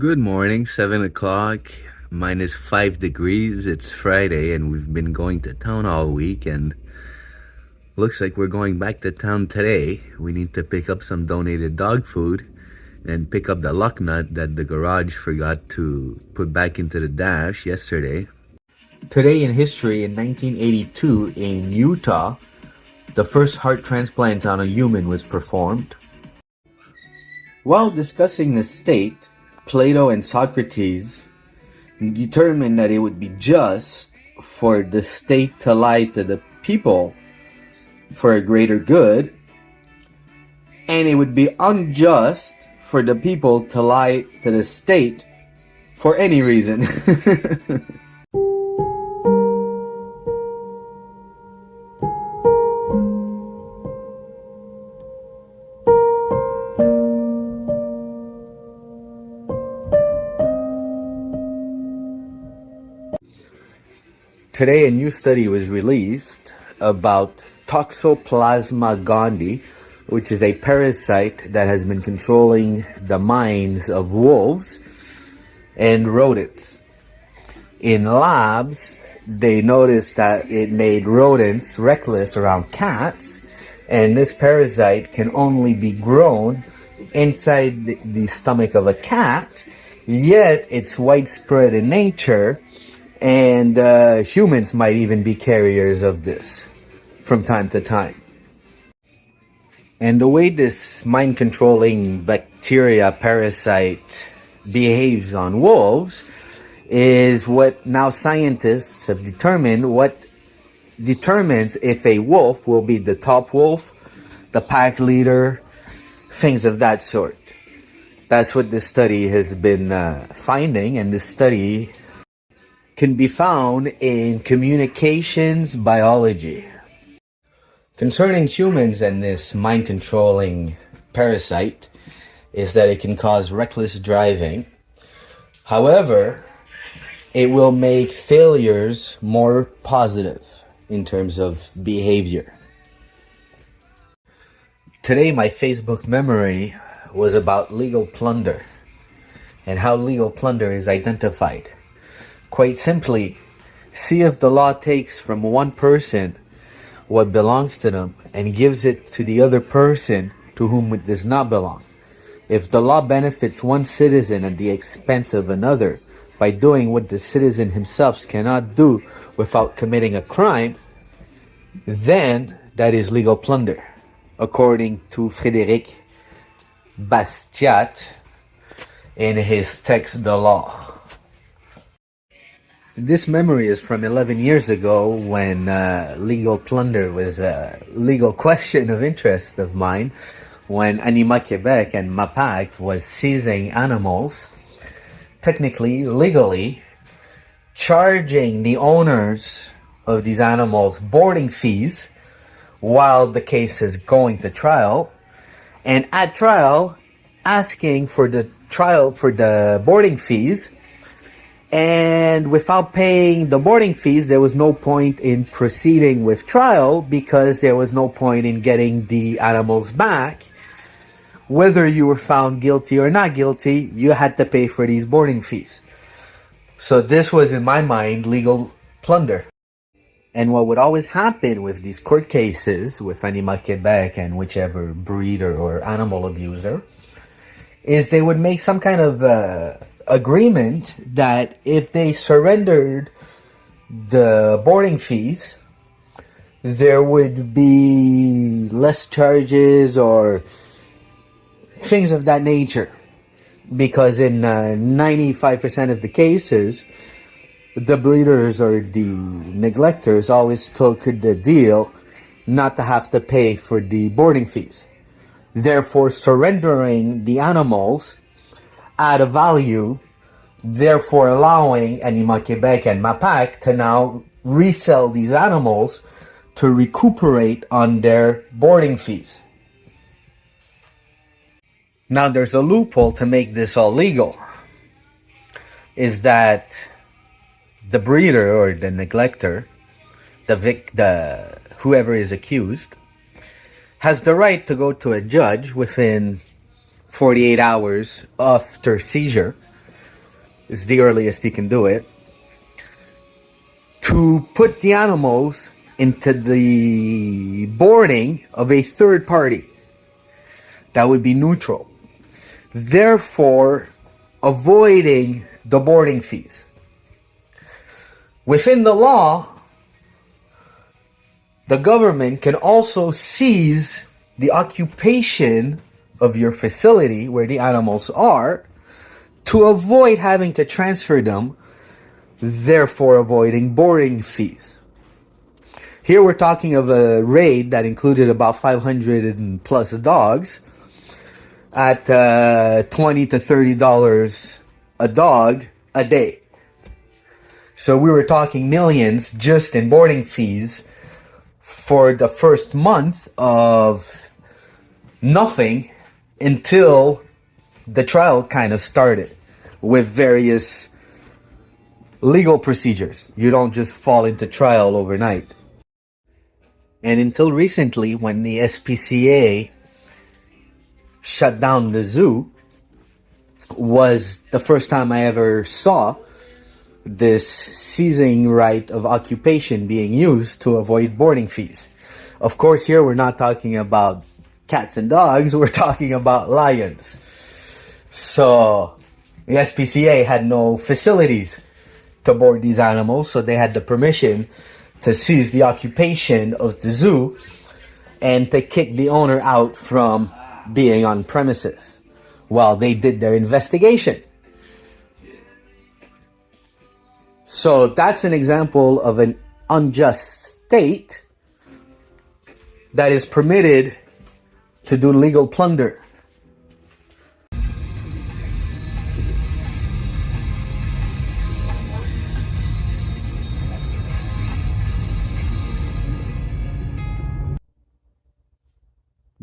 Good morning, 7 o'clock, minus 5 degrees. It's Friday, and we've been going to town all week, and looks like we're going back to town today. We need to pick up some donated dog food and pick up the luck nut that the garage forgot to put back into the dash yesterday. Today in history, in 1982, in Utah, the first heart transplant on a human was performed. While discussing the state, Plato and Socrates determined that it would be just for the state to lie to the people for a greater good, and it would be unjust for the people to lie to the state for any reason. Today, a new study was released about Toxoplasma gondii, which is a parasite that has been controlling the minds of wolves and rodents. In labs, they noticed that it made rodents reckless around cats, and this parasite can only be grown inside the stomach of a cat, yet it's widespread in nature. And humans might even be carriers of this from time to time. And the way this mind-controlling bacteria parasite behaves on wolves is what now scientists have determined what determines if a wolf will be the top wolf, the pack leader, things of that sort. That's what this study has been finding, and this study can be found in communications biology. Concerning humans and this mind-controlling parasite is that it can cause reckless driving. However, it will make failures more positive in terms of behavior. Today, my Facebook memory was about legal plunder and how legal plunder is identified. Quite simply, see if the law takes from one person what belongs to them and gives it to the other person to whom it does not belong. If the law benefits one citizen at the expense of another by doing what the citizen himself cannot do without committing a crime, then that is legal plunder, according to Frédéric Bastiat in his text The Law. This memory is from 11 years ago when legal plunder was a legal question of interest of mine, when Anima Quebec and MAPAC was seizing animals, technically, legally, charging the owners of these animals boarding fees while the case is going to trial, and at trial, asking for the boarding fees. And without paying the boarding fees, there was no point in proceeding with trial because there was no point in getting the animals back. Whether you were found guilty or not guilty, you had to pay for these boarding fees. So this was, in my mind, legal plunder. And what would always happen with these court cases with Anima Quebec and whichever breeder or animal abuser is they would make some kind of agreement that if they surrendered the boarding fees, there would be less charges or things of that nature. Because in 95% of the cases, the breeders or the neglectors always took the deal not to have to pay for the boarding fees. Therefore, surrendering the animals at a value, therefore allowing Anima Quebec and MAPAC to now resell these animals to recuperate on their boarding fees. Now there's a loophole to make this all legal, is that the breeder or the neglector, whoever is accused, has the right to go to a judge within 48 hours after seizure is the earliest he can do it, to put the animals into the boarding of a third party that would be neutral, therefore avoiding the boarding fees. Within the law, the government can also seize the occupation of your facility where the animals are to avoid having to transfer them, therefore avoiding boarding fees. Here we're talking of a raid that included about 500 plus dogs at $20 to $30 a dog a day. So we were talking millions just in boarding fees for the first month of nothing until the trial kind of started with various legal procedures. You don't just fall into trial overnight. And until recently, when the SPCA shut down the zoo, was the first time I ever saw this seizing right of occupation being used to avoid boarding fees. Of course, here we're not talking about cats and dogs, we're talking about lions. So the SPCA had no facilities to board these animals, so they had the permission to seize the occupation of the zoo and to kick the owner out from being on premises while they did their investigation. So that's an example of an unjust state that is permitted to do legal plunder.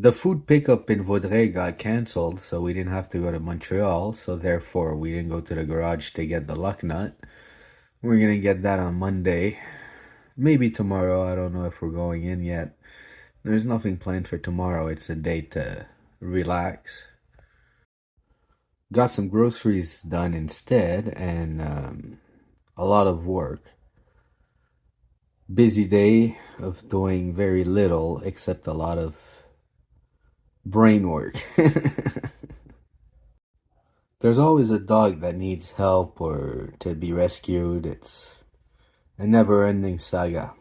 The food pickup in Vaudreuil got cancelled, so we didn't have to go to Montreal, so therefore we didn't go to the garage to get the luck nut. We're gonna get that on Monday. Maybe tomorrow, I don't know if we're going in yet. There's nothing planned for tomorrow, it's a day to relax. Got some groceries done instead, and a lot of work. Busy day of doing very little, except a lot of brain work. There's always a dog that needs help or to be rescued. It's a never-ending saga.